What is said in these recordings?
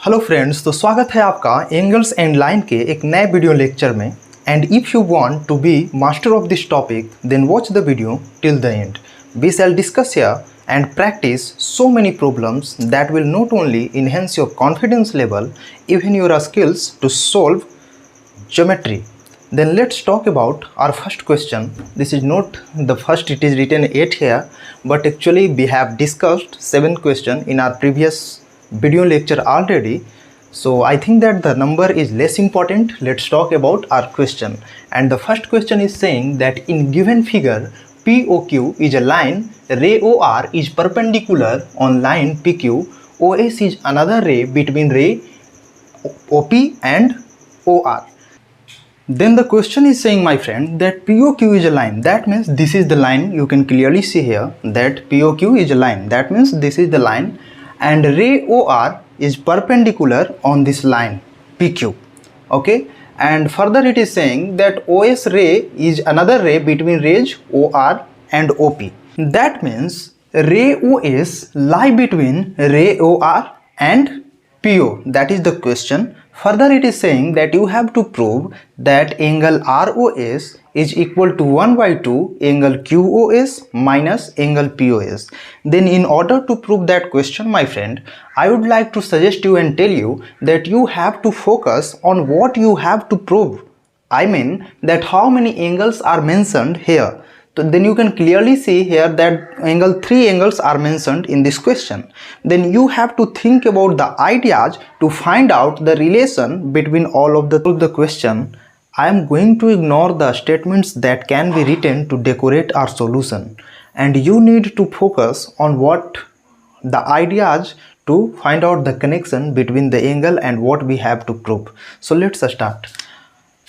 Hello friends, तो स्वागत है आपका एंगल्स एंड लाइन के एक नए वीडियो लेक्चर में। And if you want to be master of this topic then watch the video till the end. We shall discuss here and practice so many problems that will not only enhance your confidence level, even your skills to solve geometry. Then let's talk about our first question. This is not the first, it is written 8 here, but actually we have discussed 7 questions in our previous video lecture already. So I think that the number is less important. Let's talk about our question. And the first question is saying that in given figure POQ is a line, ray OR is perpendicular on line PQ, OS is another ray between ray OP and OR. Then the question is saying, my friend, that POQ is a line. That means this is the line. You can clearly see here that POQ is a line. That means this is the line, and ray OR is perpendicular on this line PQ. Okay, and further it is saying that OS ray is another ray between rays OR and OP. That means ray OS lie between ray OR and PO. That is the question. Further it is saying that you have to prove that angle ROS is equal to 1 by 2 angle QOS minus angle POS. Then in order to prove that question, my friend, I would like to suggest you and tell you that you have to focus on what you have to prove. I mean that how many angles are mentioned here. So then you can clearly see here that three angles are mentioned in this question. Then you have to think about the ideas to find out the relation between all of the question. I am going to ignore the statements that can be written to decorate our solution, and you need to focus on what the ideas to find out the connection between the angle and what we have to prove. So let's start.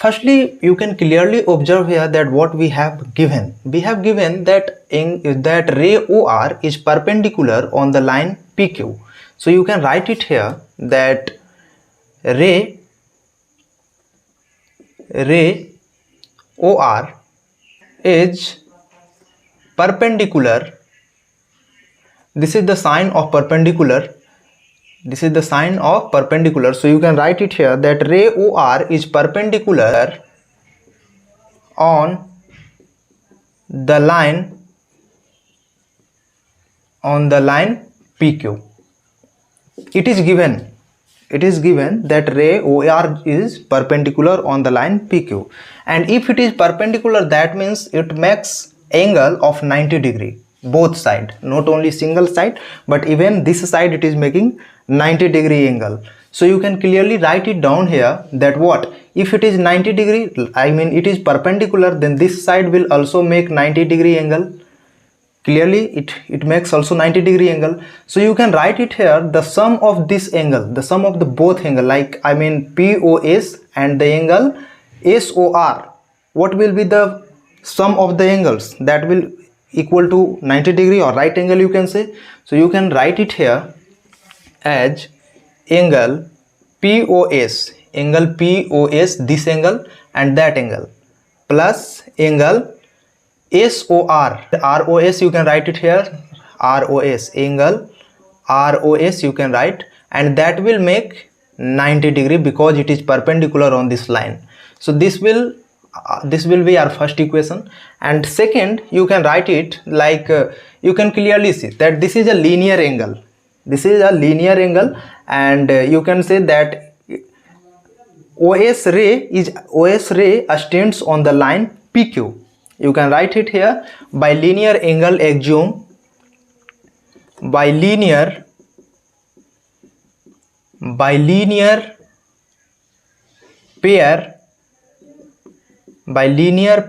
Firstly, you can clearly observe here that what we have given. We have given that ray OR is perpendicular on the line PQ. So you can write it here that ray OR is perpendicular. This is the sign of perpendicular. This is the sign of perpendicular. So you can write it here that ray OR is perpendicular on the line PQ. It is given that ray OR is perpendicular on the line PQ, and if it is perpendicular, that means it makes angle of 90 degree both side, not only single side but even this side it is making 90 degree angle. So you can clearly write it down here that what if it is 90 degree, I mean it is perpendicular, then this side will also make 90 degree angle. Clearly it makes also 90 degree angle. So you can write it here the sum of this angle, the sum of the both angle, like I mean POS and the angle SOR. What will be the sum of the angles? That will equal to 90 degree or right angle, you can say. So you can write it here as angle POS, this angle and that angle, plus angle SOR, ROS, you can write it here ROS, angle ROS you can write, and that will make 90 degree because it is perpendicular on this line. So this will be our first equation. And second, you can write it like you can clearly see that this is a linear angle. This is a linear angle, and you can say that OS ray stands on the line PQ. You can write it here by linear angle axiom, by linear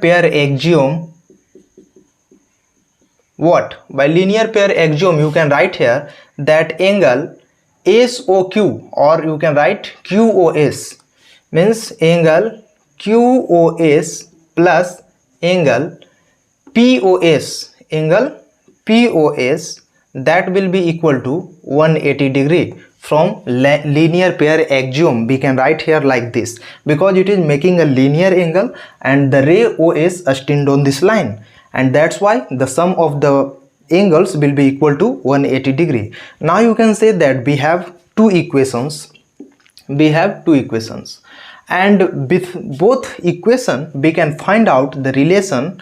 pair axiom. What? By linear pair axiom you can write here that angle SOQ, or you can write QOS, means angle QOS plus angle POS, that will be equal to 180 degree. From linear pair axiom we can write here like this, because it is making a linear angle and the ray OS stands on this line, and that's why the sum of the angles will be equal to 180 degree. Now you can say that we have two equations we have two equations, and with both equation we can find out the relation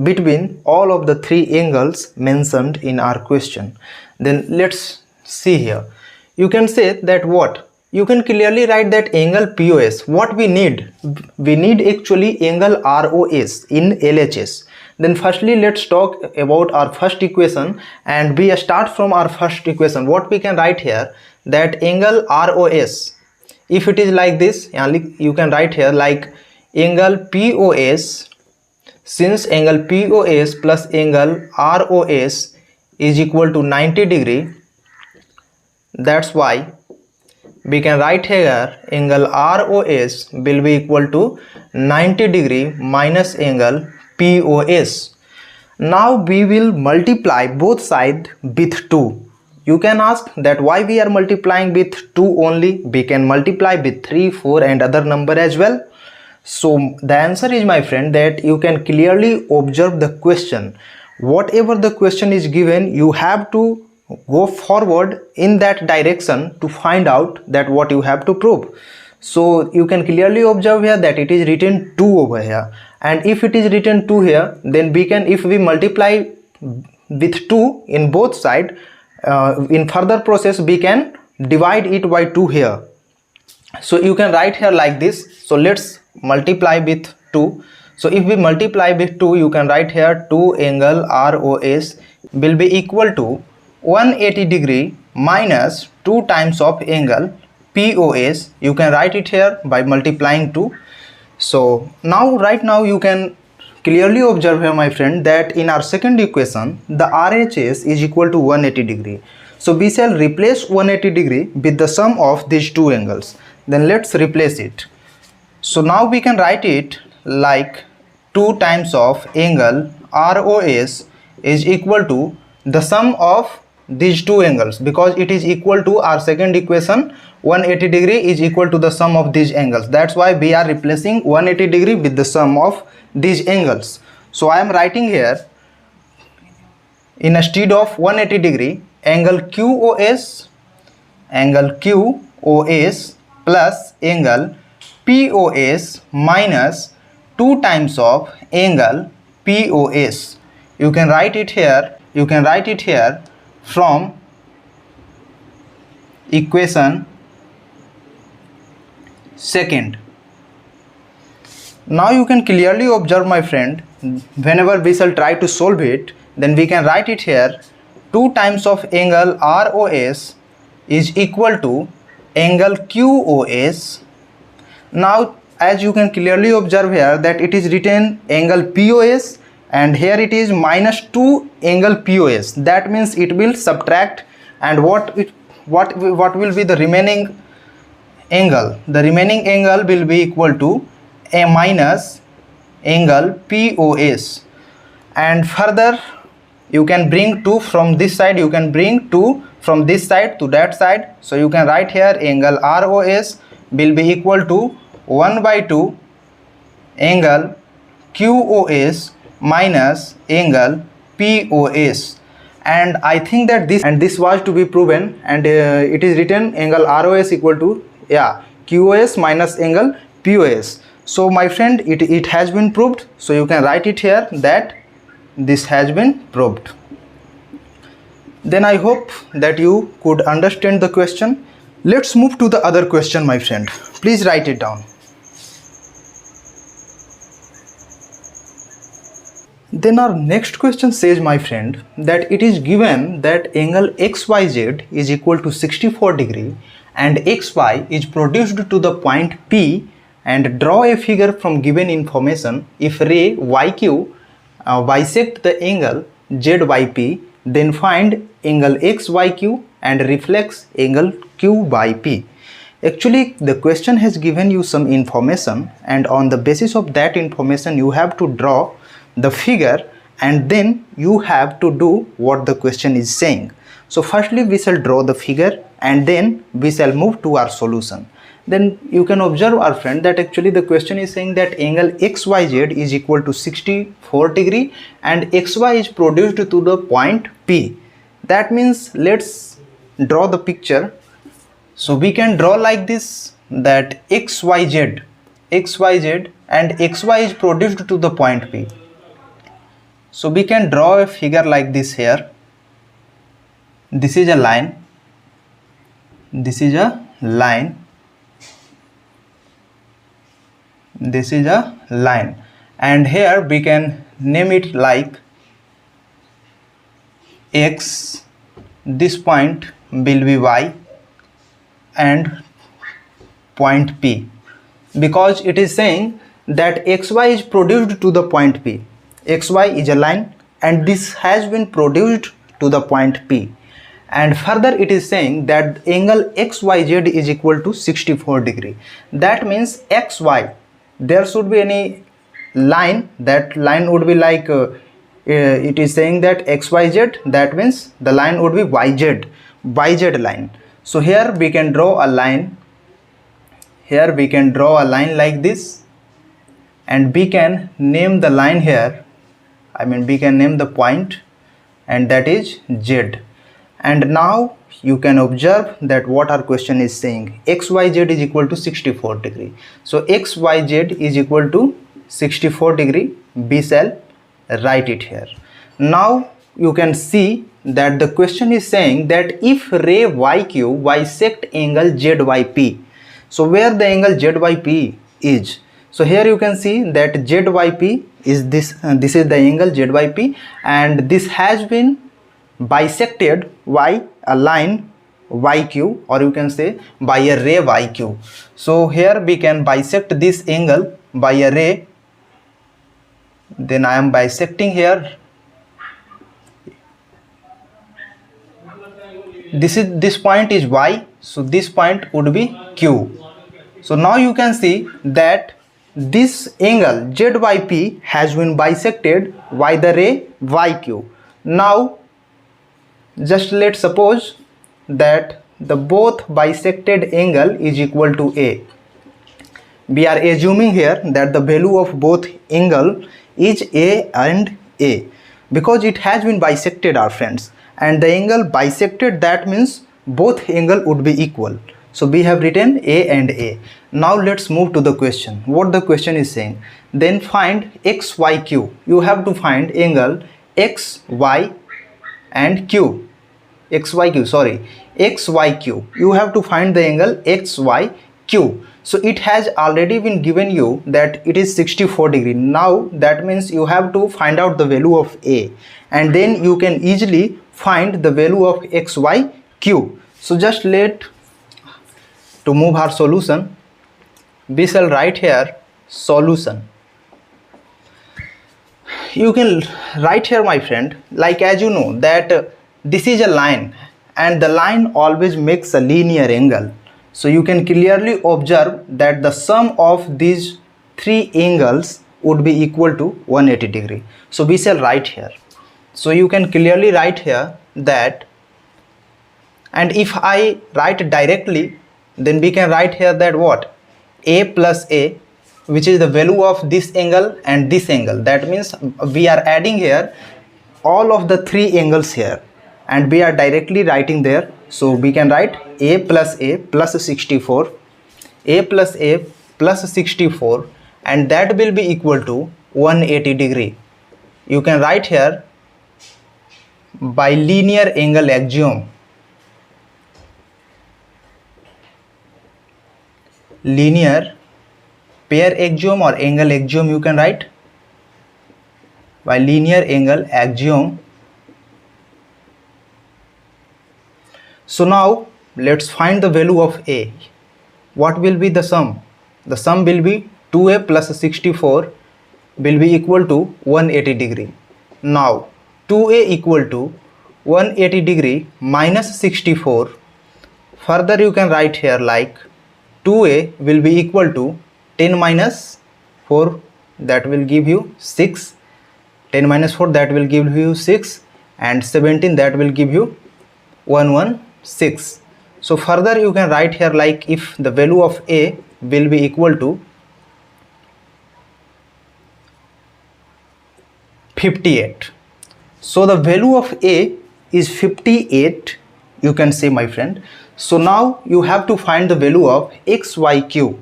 between all of the three angles mentioned in our question. Then let's see here. You can say that what you can clearly write that angle POS. What we need actually angle ROS in LHS. Then firstly let's talk about our first equation, and we start from our first equation. What we can write here, that angle ROS, if it is like this, you can write here like angle POS, since angle POS plus angle ROS is equal to 90 degree, that's why we can write here angle ROS will be equal to 90 degree minus angle POS. Now we will multiply both sides with 2. You can ask that why we are multiplying with 2 only. We can multiply with 3, 4 and other number as well. So the answer is, my friend, that you can clearly observe the question. Whatever the question is given, you have to go forward in that direction to find out that what you have to prove. So you can clearly observe here that it is written 2 over here, and if it is written 2 here, then we can, if we multiply with 2 in both sides, in further process we can divide it by 2 here. So you can write here like this. So let's multiply with 2. So if we multiply with 2, you can write here 2 angle ROS will be equal to 180 degree minus 2 times of angle POS. You can write it here by multiplying 2. So now right now you can clearly observe here, my friend, that in our second equation the RHS is equal to 180 degree. So we shall replace 180 degree with the sum of these two angles. Then let's replace it. So now we can write it like 2 times of angle ROS is equal to the sum of these two angles, because it is equal to our second equation. 180 degree is equal to the sum of these angles. That's why we are replacing 180 degree with the sum of these angles. So I am writing here, instead of 180 degree, angle QOS plus angle POS minus 2 times of angle POS. You can write it here from equation second. Now you can clearly observe, my friend, whenever we shall try to solve it, then we can write it here 2 times of angle ROS is equal to angle QOS. Now as you can clearly observe here that it is written angle POS, and here it is minus 2 angle POS. That means it will subtract, and what will be the remaining angle? The remaining angle will be equal to a minus angle POS. And further you can bring 2 from this side, you can bring 2 from this side to that side. So you can write here angle ROS will be equal to 1 by 2 angle QOS minus angle POS. And I think that this was to be proven, and it is written angle ROS equal to QOS minus angle POS. So my friend, it has been proved. So you can write it here that this has been proved. Then I hope that you could understand the question. Let's move to the other question, my friend. Please write it down. Then our next question says, my friend, that it is given that angle XYZ is equal to 64 degree and XY is produced to the point P, and draw a figure from given information. If ray YQ bisect the angle ZYP, then find angle XYQ and reflects angle Q by P. Actually, the question has given you some information, and on the basis of that information you have to draw the figure, and then you have to do what the question is saying. So firstly we shall draw the figure, and then we shall move to our solution. Then you can observe, our friend, that actually the question is saying that angle XYZ is equal to 64 degree and XY is produced to the point P. That means let's draw the picture. So we can draw like this that xyz and xy is produced to the point P. So we can draw a figure like this here. This is a line, this is a line, this is a line, and here we can name it like x, this point will be y, and point P, because it is saying that xy is produced to the point P. xy is a line and this has been produced to the point P, and further it is saying that angle xyz is equal to 64 degree. That means xy, there should be any line, that line would be like it is saying that xyz, that means the line would be yz line. So here we can draw a line, here we can draw a line like this, and we can name the line here, we can name the point, and that is z. And now you can observe that what our question is saying, xyz is equal to 64 degree. So xyz is equal to 64 degree, we shall write it here. Now you can see that the question is saying that if ray yq bisect angle zyp, so where the angle zyp is, so here you can see that zyp is this, this is the angle zyp, and this has been bisected by a line yq, or you can say by a ray yq. So here we can bisect this angle by a ray, then I am bisecting here. This point is y, so this point would be q. So now you can see that this angle zyp has been bisected by the ray yq. Now just let's suppose that the both bisected angle is equal to a. We are assuming here that the value of both angle is a and a, because it has been bisected, our friends, and the angle bisected, that means both angle would be equal. So we have written a and a. Now let's move to the question. What the question is saying, then find xyq. You have to find angle xy and q, xyq. You have to find the angle xyq. So it has already been given you that it is 64 degree. Now that means you have to find out the value of a, and then you can easily find the value of xyq. So just to move our solution, we shall write here solution. You can write here, my friend, like as you know that this is a line and the line always makes a linear angle. So you can clearly observe that the sum of these three angles would be equal to 180 degree. So we shall write here. So you can clearly write here that, and if I write directly, then we can write here that what, a plus a, which is the value of this angle and this angle. That means we are adding here all of the three angles here, and we are directly writing there. So we can write a plus 64, a plus a plus 64, and that will be equal to 180 degree. You can write here by linear angle axiom. Linear pair axiom or angle axiom, you can write by linear angle axiom. So now let's find the value of a. What will be the sum? The sum will be 2a plus 64 will be equal to 180 degree. Now 2a equal to 180 degree minus 64. Further you can write here like 2a will be equal to 10 minus 4, that will give you 6. 10 minus 4, that will give you 6, and 17, that will give you 116. So further you can write here like if the value of a will be equal to 58. So the value of a is 58, you can say, my friend. So now you have to find the value of xyq.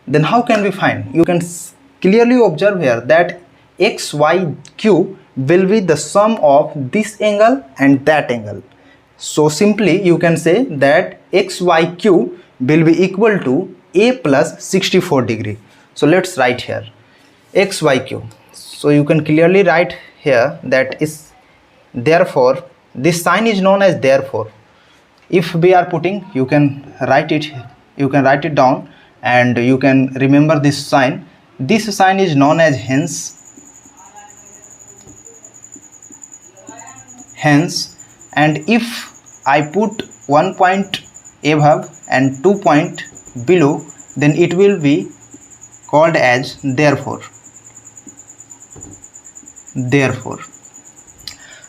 Then how can we find? You can clearly observe here that xyq will be the sum of this angle and that angle. So simply you can say that xyq will be equal to a plus 64 degree. So let's write here xyq. So you can clearly write here that is therefore, this sign is known as therefore. If we are putting, you can write it down and you can remember this sign. This sign is known as hence, and if I put 1 point above and 2 point below, then it will be called as therefore.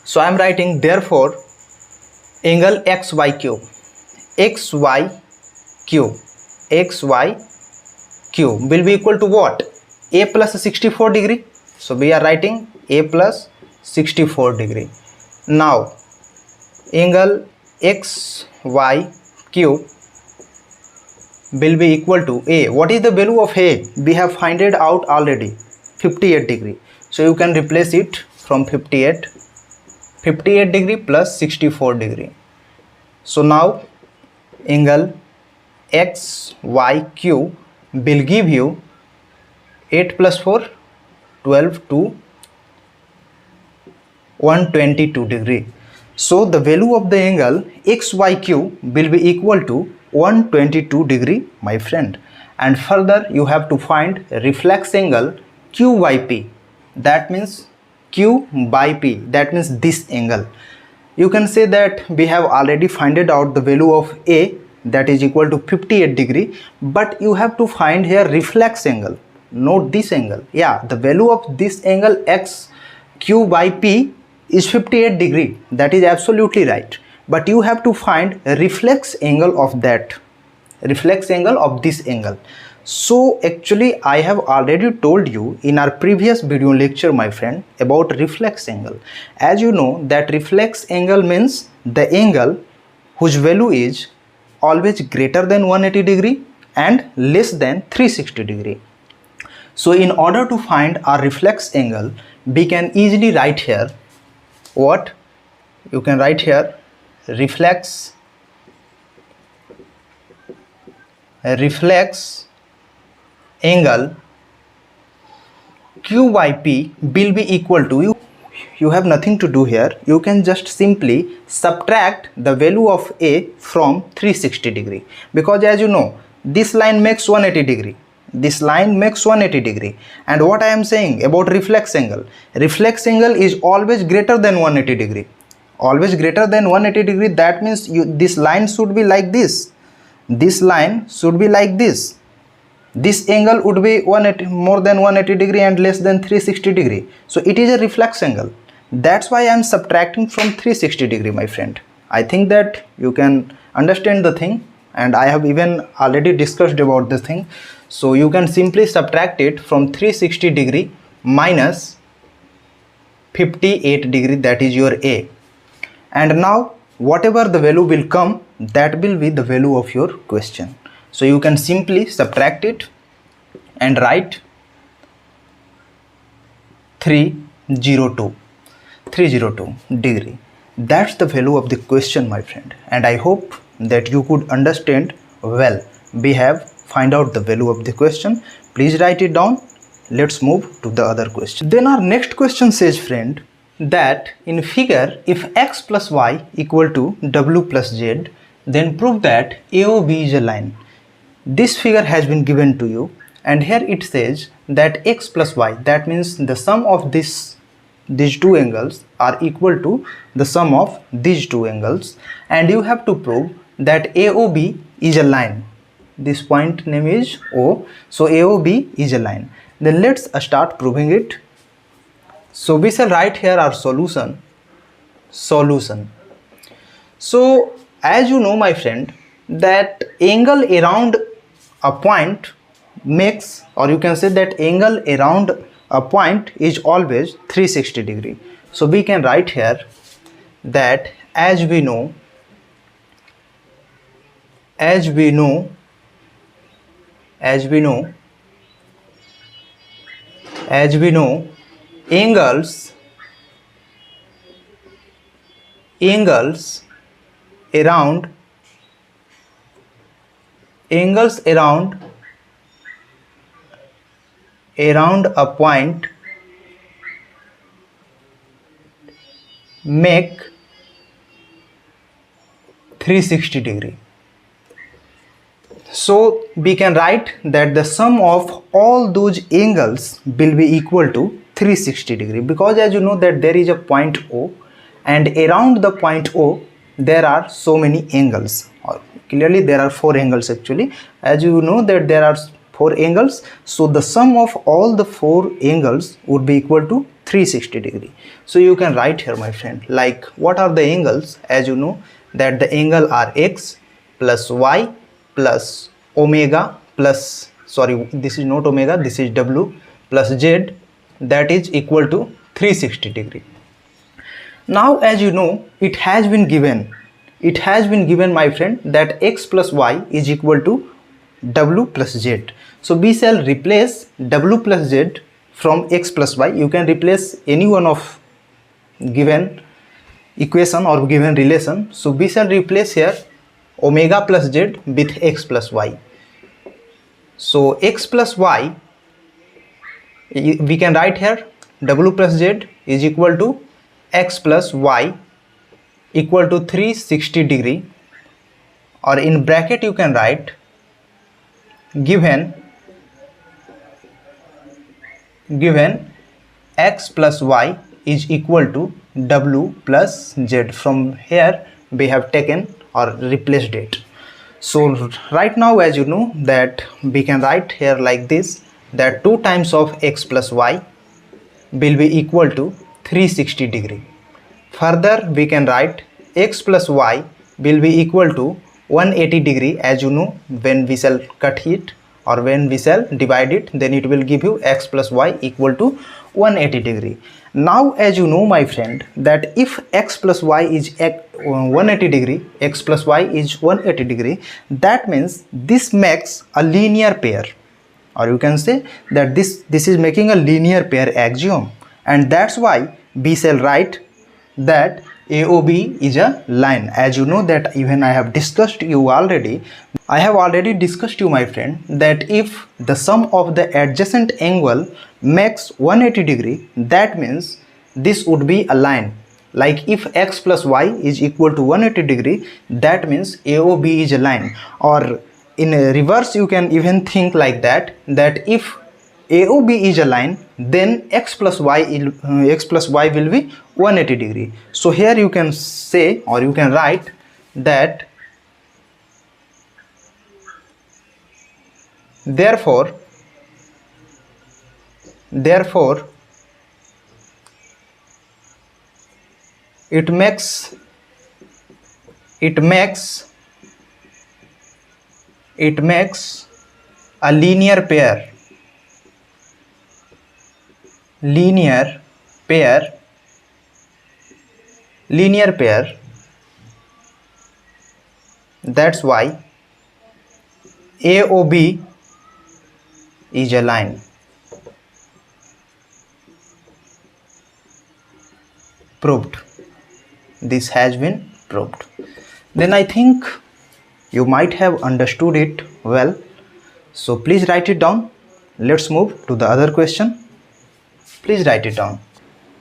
So I am writing therefore angle xyq will be equal to what? A plus 64 degree. So we are writing a plus 64 degree. Now angle xyq will be equal to a. What is the value of a? We have find it out already, 58 degree. So you can replace it from 58 degree plus 64 degree. So now angle xyq will give you 8 plus 4 12 to 122 degree. So the value of the angle xyq will be equal to 122 degree, my friend. And further you have to find reflex angle q by p. That means q by p, that means this angle. You can say that we have already found out the value of a, that is equal to 58 degree, but you have to find here reflex angle, not this angle. Yeah, the value of this angle x q by p is 58 degree, that is absolutely right, but you have to find a reflex angle of that, reflex angle of this angle. So actually I have already told you in our previous video lecture, my friend, about reflex angle. As you know that reflex angle means the angle whose value is always greater than 180 degree and less than 360 degree. So in order to find our reflex angle, we can easily write here what? You can write here reflex angle q by p will be equal to, you have nothing to do here, you can just simply subtract the value of a from 360 degree, because as you know this line makes 180 degree, this line makes 180 degree. And what I am saying about reflex angle is always greater than 180 degree, always greater than 180 degree. That means this line should be like this, this line should be like this, this angle would be 180, more than 180 degree and less than 360 degree. So it is a reflex angle. That's why I am subtracting from 360 degree, my friend. I think that you can understand the thing, and I have even already discussed about this thing. So you can simply subtract it from 360 degree minus 58 degree, that is your a. And now whatever the value will come, that will be the value of your question. So you can simply subtract it and write 302 degree. That's the value of the question, my friend, and I hope that you could understand well. We have find out the value of the question. Please write it down. Let's move to the other question. Then our next question says, friend, that in figure if x plus y equal to w plus z, then prove that AOB is a line. This figure has been given to you, and here it says that x plus y, that means the sum of these two angles are equal to the sum of these two angles, and you have to prove that AOB is a line. This point name is O, so AOB is a line. Then let's start proving it. So we shall write here our solution. So as you know, my friend, that angle around a point makes, or you can say that angle around a point is always 360 degree. So we can write here that as we know as we know angles around a point make 360 degree. So we can write that the sum of all those angles will be equal to 360 degree, because as you know that there is a point O, and around the point O there are so many angles, or clearly there are 4 angles actually. As you know that there are 4 angles, so the sum of all the 4 angles would be equal to 360 degree. So you can write here, my friend, like what are the angles. As you know that the angle are x plus y plus omega plus, sorry, this is not omega, this is w, plus z, that is equal to 360 degree. Now as you know, it has been given my friend that x plus y is equal to w plus z. So we shall replace w plus z from x plus y. You can replace any one of given equation or given relation. So we shall replace here omega plus z with x plus y. So x plus y, we can write here w plus z is equal to x plus y equal to 360 degree, or in bracket you can write given x plus y is equal to w plus z. From here we have taken or replaced it. So right now, as you know that we can write here like this, that 2 times of x plus y will be equal to 360 degree. Further we can write x plus y will be equal to 180 degree. As you know, when we shall cut it or when we shall divide it, then it will give you x plus y equal to 180 degree. Now as you know, my friend, that if x plus y is 180 degree, x plus y is 180 degree, that means this makes a linear pair, or you can say that this is making a linear pair axiom, and that's why we shall write that AOB is a line. As you know that even I have discussed you already, my friend, that if the sum of the adjacent angle makes 180 degree, that means this would be a line. Like if x plus y is equal to 180 degree, that means AOB is a line. Or in reverse you can even think like that, that if AOB is a line, then x plus y will be 180 degree. So here you can say, or you can write that therefore it makes a linear pair that's why AOB is a line. Proved. This has been proved. Then I think you might have understood it well. So please write it down. Let's move to the other question. Please write it down.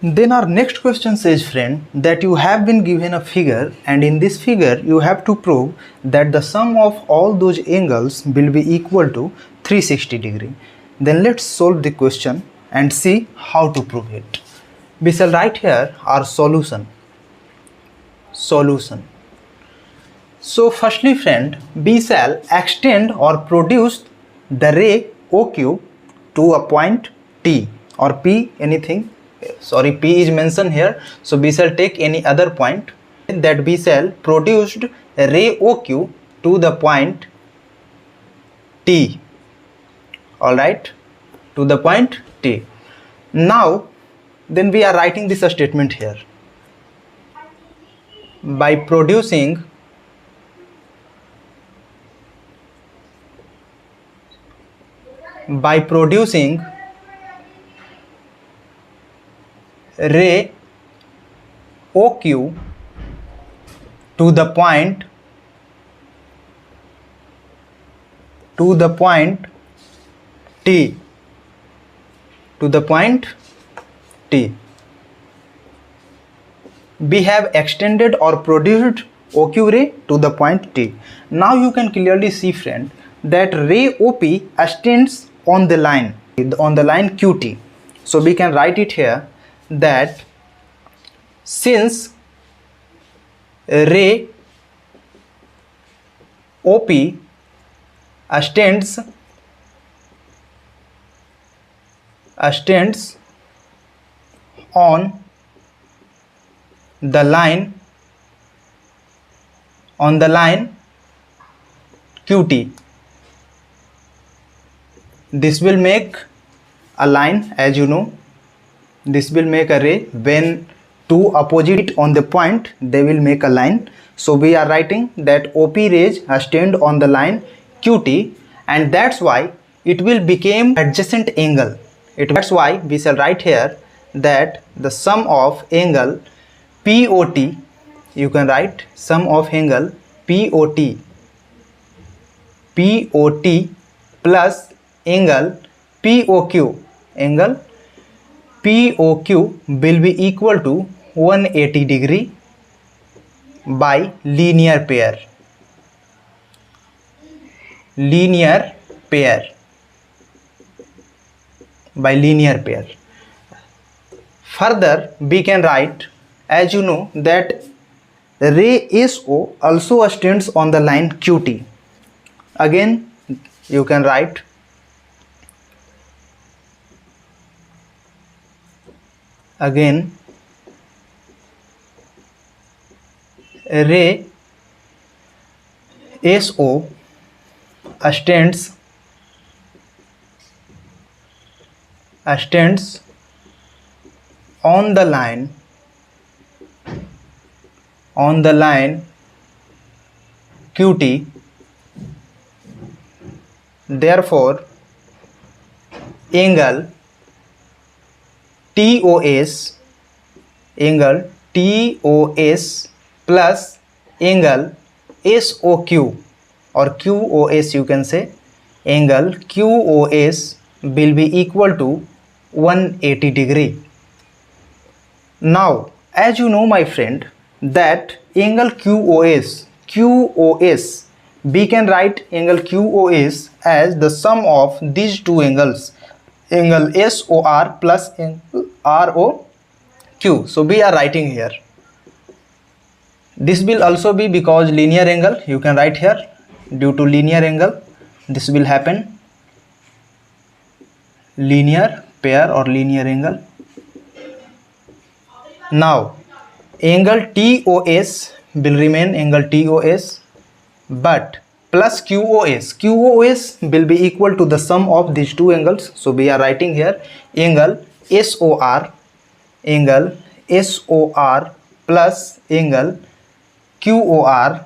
Then our next question says, friend, that you have been given a figure, and in this figure you have to prove that the sum of all those angles will be equal to 360 degree. Then let's solve the question and see how to prove it. We shall write here our solution. So firstly, friend, we shall extend or produce the ray OQ to a point T or P, anything. Sorry, P is mentioned here, so we shall take any other point, that we shall produced ray OQ to the point T. Alright, to the point T. Now then we are writing this statement here. By producing by producing ray OQ to the point T, we have extended or produced OQ ray to the point T. Now you can clearly see, friend, that ray OP extends on the line QT. So we can write it here that since ray OP extends on the line QT, this will make a line, as you know, this will make a ray. When two opposite on the point, they will make a line. So we are writing that OP rays extend on the line QT, and that's why it will become adjacent angle. That's why we shall write here that the sum of angle POT, you can write sum of angle POT plus angle POQ will be equal to 180 degree by linear pair. Further, we can write, as you know, that ray SO also extends on the line QT. Again, you can write ray SO extends on the line QT. Therefore, angle TOS plus angle SOQ or QOS, you can say, angle QOS will be equal to 180 degree. Now, as you know, my friend, that angle QOS, we can write angle QOS as the sum of these two angles, angle SOR plus angle ROQ. So we are writing here. This will also be because linear angle, you can write here, due to linear angle, this will happen, linear pair or linear angle. Now, angle TOS will remain angle TOS, but plus QOS will be equal to the sum of these two angles. So we are writing here angle SOR plus angle QOR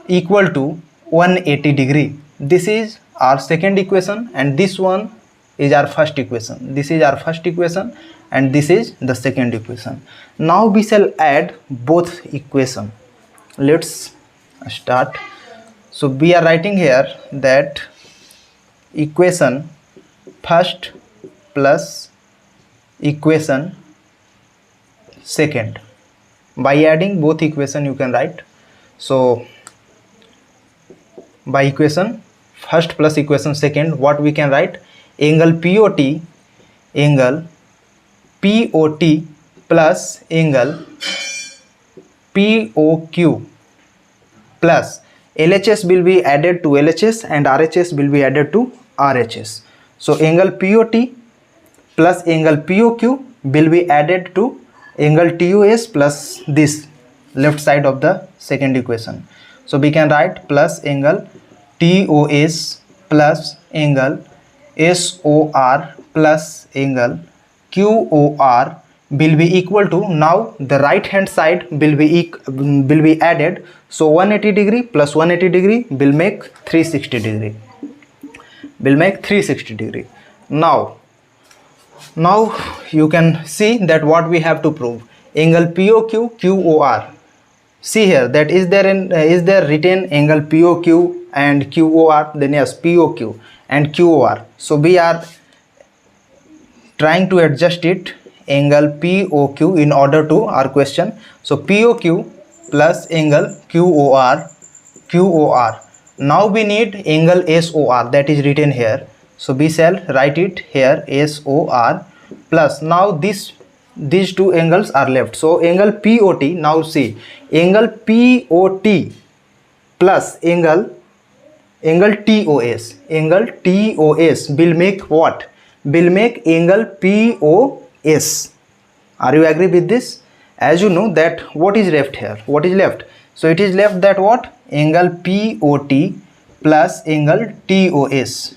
equal to 180 degree. This is our second equation, and this one is our first equation. This is our first equation and this is the second equation. Now we shall add both equation. Let's start. So we are writing here that equation first plus equation second. By adding both equation, you can write. So by equation first plus equation second, what we can write? Angle POT plus angle POQ plus LHS will be added to LHS and RHS will be added to RHS. So angle POT plus angle POQ will be added to angle TOS plus this left side of the second equation. So we can write plus angle TOS plus angle SOR plus angle QOR will be equal to, now the right hand side will be added, so 180 degree plus 180 degree will make 360 degree, now you can see that what we have to prove. Angle POQ QOR, see here, that is there written angle POQ and QOR, then yes, POQ and QOR, so we are trying to adjust it, angle POQ in order to our question. So POQ plus angle QOR. Now we need angle SOR, that is written here, so we shall write it here, SOR plus, now these two angles are left, so angle POT, now see, angle POT plus angle TOS will make what? Will make angle POS. Are you agree with this? As you know that what is left here, what is left? So it is left that what? Angle POT plus angle TOS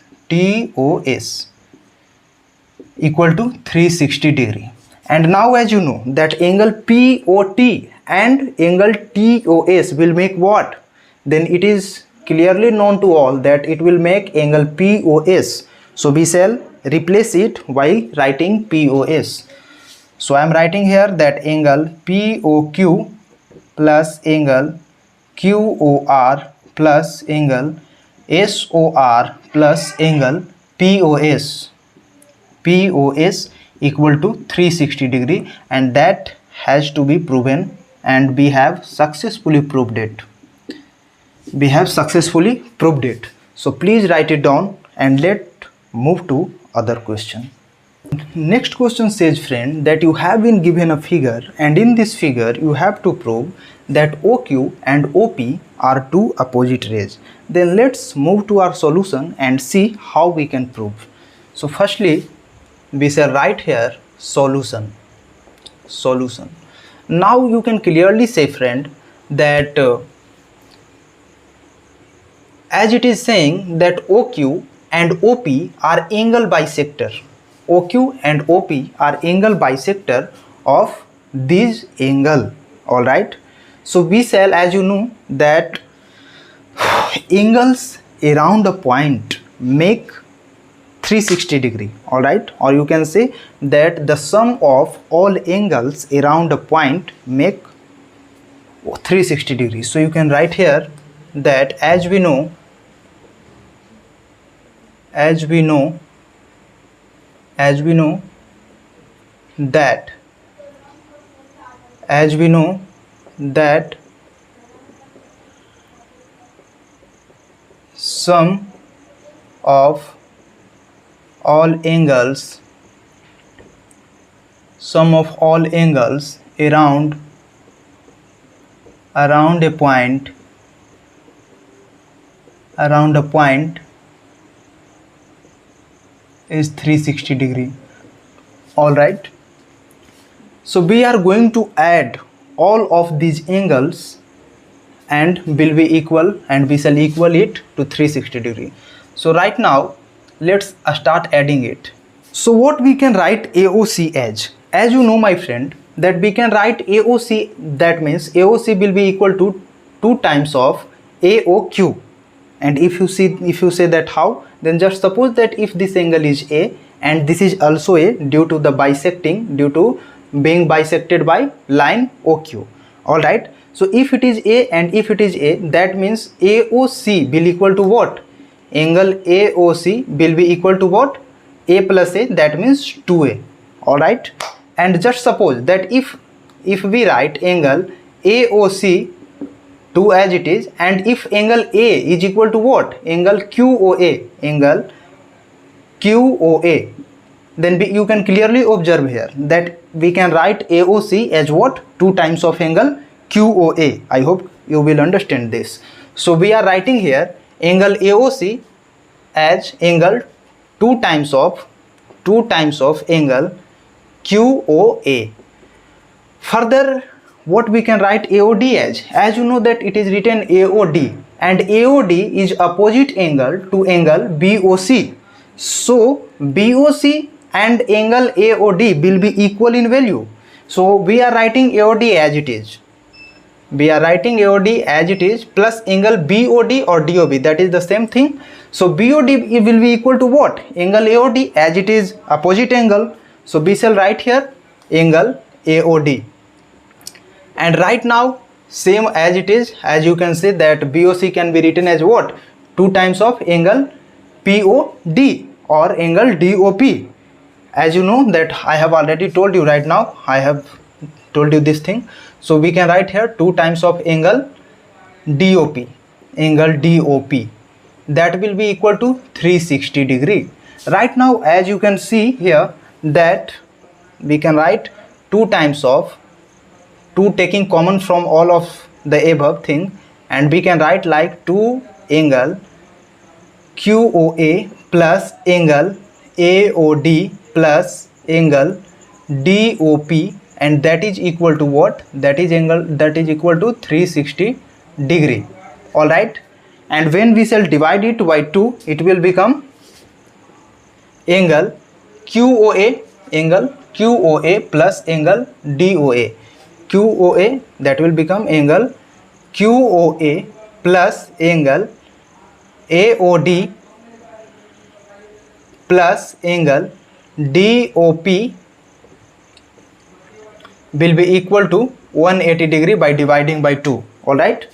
equal to 360 degree. And now as you know that angle POT and angle TOS will make what? Then it is clearly known to all that it will make angle POS. So we shall replace it while writing POS. So I am writing here that angle POQ plus angle QOR plus angle SOR plus angle POS equal to 360 degree, and that has to be proven, and we have successfully proved it. So please write it down and let's move to other question. Next question says, friend, that you have been given a figure, and in this figure you have to prove that OQ and OP are two opposite rays. Then let's move to our solution and see how we can prove. So firstly we shall write here solution. Now you can clearly say, friend, that as it is saying that OQ and OP are angle bisector. OQ and OP are angle bisector of this angle. Alright. So we shall, as you know, that angles around the point make 360 degree. Alright. Or you can say that the sum of all angles around a point make 360 degrees. So you can write here that as we know that sum of all angles around a point is 360 degree. All right. So we are going to add all of these angles and will be equal, and we shall equal it to 360 degree. So right now let's start adding it. So what we can write AOC as you know, my friend, that we can write AOC, that means AOC will be equal to 2 times of AOQ. And if you say that how, then just suppose that if this angle is A and this is also A due to being bisected by line OQ. Alright. So if it is A and if it is A, that means AOC will equal to what? Angle AOC will be equal to what? A plus A, that means 2A. Alright. And just suppose that if we write angle AOC 2 as it is, and if angle A is equal to what? Angle QOA, then you can clearly observe here that we can write AOC as what? 2 times of angle QOA. I hope you will understand this. So we are writing here angle AOC as angle 2 times of angle QOA. Further, what we can write AOD as you know that it is written AOD, and AOD is opposite angle to angle BOC. So BOC and angle AOD will be equal in value. So we are writing AOD as it is. We are writing AOD as it is plus angle BOD or DOB, that is the same thing. So BOD will be equal to what? Angle AOD, as it is opposite angle. So we shall write here angle AOD. And right now same as it is, as you can see that BOC can be written as what? 2 times of angle POD or angle DOP. As you know that I have already told you, right now I have told you this thing. So we can write here 2 times of angle DOP, that will be equal to 360 degree. Right now as you can see here that we can write 2 times of 2 taking common from all of the above thing, and we can write like 2 angle QOA plus angle AOD plus angle DOP, and that is equal to what? That is equal to 360 degree. All right, and when we shall divide it by 2, it will become angle QOA plus angle DOA. QOA, that will become angle QOA plus angle AOD plus angle DOP will be equal to 180 degree by dividing by 2. All right,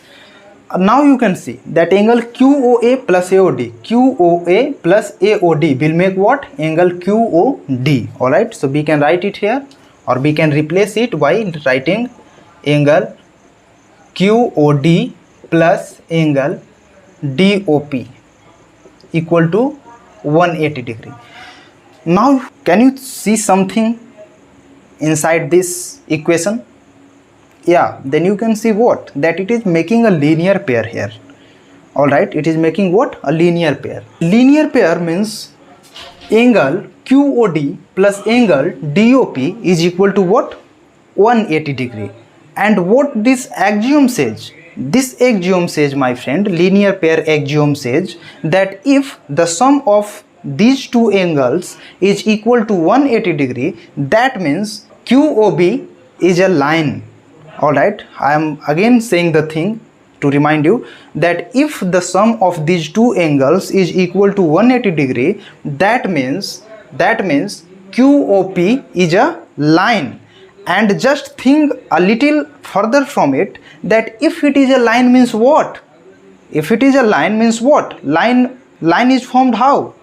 now you can see that angle QOA plus AOD will make what? Angle QOD. All right, so we can write it here, or we can replace it by writing angle QOD plus angle DOP equal to 180 degree. Now can you see something inside this equation? Yeah, then you can see what? That it is making a linear pair here. All right, it is making what? A linear pair. Linear pair means angle QOD plus angle DOP is equal to what? 180 degree. And what this axiom says? This axiom says, my friend, linear pair axiom says that if the sum of these two angles is equal to 180 degree, that means QOB is a line. All right, I am again saying the thing to remind you that if the sum of these two angles is equal to 180 degree, that means QOP is a line. And just think a little further from it, that if it is a line means what? If it is a line means what? Line is formed how?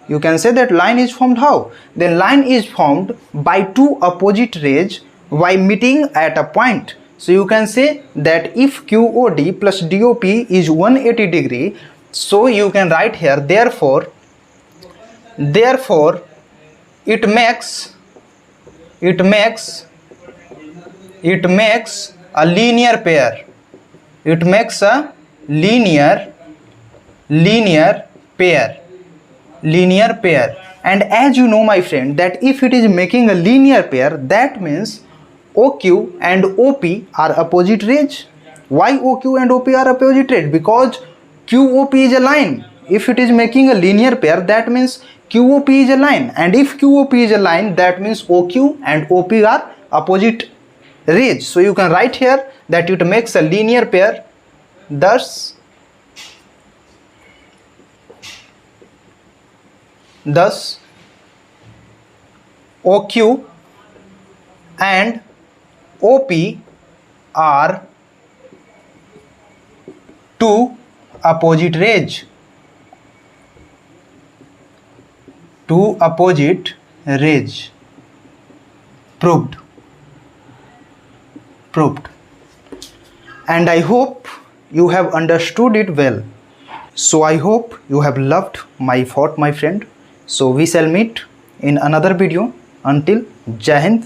You can say that line is formed how? Then line is formed by two opposite rays by meeting at a point. So you can say that if QOD plus DOP is 180 degree, so you can write here, therefore it makes a linear pair. It makes a linear pair. And as you know, my friend, that if it is making a linear pair, that means OQ and OP are opposite rays. Why OQ and OP are opposite rays? Because QOP is a line. If it is making a linear pair, that means QOP is a line, and if QOP is a line, that means OQ and OP are opposite rays. So you can write here that it makes a linear pair. Thus OQ and OP are two opposite rays. Proved. And I hope you have understood it well. So I hope you have loved my thought, my friend. So we shall meet in another video. Until Jai Hind.